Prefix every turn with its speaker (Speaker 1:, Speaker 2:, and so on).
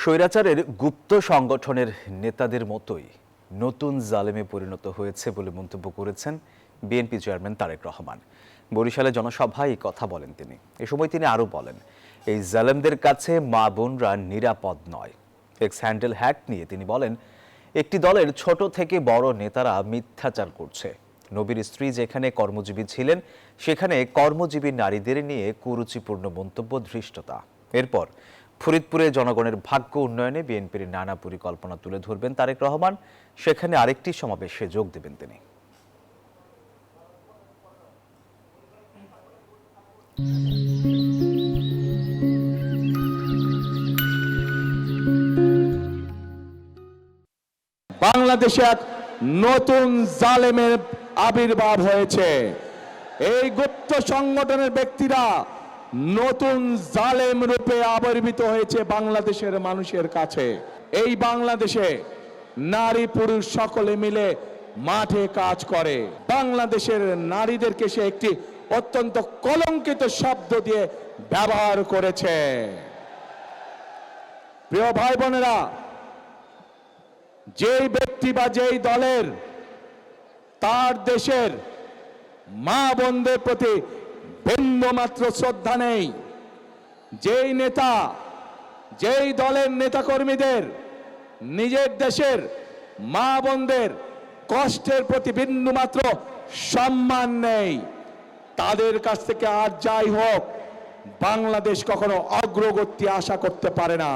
Speaker 1: স্বৈরাচারের গুপ্ত সংগঠনের নেতাদের মতোই নতুন জালেমে পরিণত হয়েছে বলে মন্তব্য করেছেন বিএনপি চেয়ারম্যান তারেক রহমান। বরিশালে জনসভায় এই কথা বলেন তিনি। এ সময় তিনি আরও বলেন, এই জালেমদের কাছে মা বোনরা নিরাপদ নয়। এক্স হ্যান্ডেল হ্যাক নিয়ে তিনি বলেন, একটি দলের ছোট থেকে বড় নেতারা মিথ্যাচার করছে। নবীর স্ত্রী যেখানে কর্মজীবী ছিলেন সেখানে কর্মজীবী নারীদের নিয়ে কুরুচিপূর্ণ মন্তব্য ধৃষ্টতা। এরপর ফরিদপুরে জনগণের ভাগ্য উন্নয়নে বিএনপির নানা পরিকল্পনা তুলে ধরবেন তারেক রহমান। সেখানে আরেকটি সমাবেশে যোগ দেবেন তিনি।
Speaker 2: বাংলাদেশে এক নতুন জালেমের আবির্ভাব হয়েছে। এই গুপ্ত সংগঠনের ব্যক্তিরা নতুন জালেম রূপে আবির্ভূত হয়েছে বাংলাদেশের মানুষের কাছে। এই বাংলাদেশে নারী পুরুষ সকলে মিলে মাঠে কাজ করে। বাংলাদেশের নারীদেরকে সে একটি অত্যন্ত কলঙ্কিত শব্দ দিয়ে ব্যবহার করেছে। প্রিয় ভাই বোনেরা, যেই ব্যক্তি বা যেই দলের তার দেশের মা বোনদের প্রতি বিন্দুমাত্র শ্রদ্ধা নেই, যেই নেতা যেই দলের নেতাকর্মীদের নিজের দেশের মা বোনদের কষ্টের প্রতি বিন্দুমাত্র সম্মান নেই, তাদের কাছ থেকে আর যাই হোক বাংলাদেশ কখনো অগ্রগতি আশা করতে পারে না।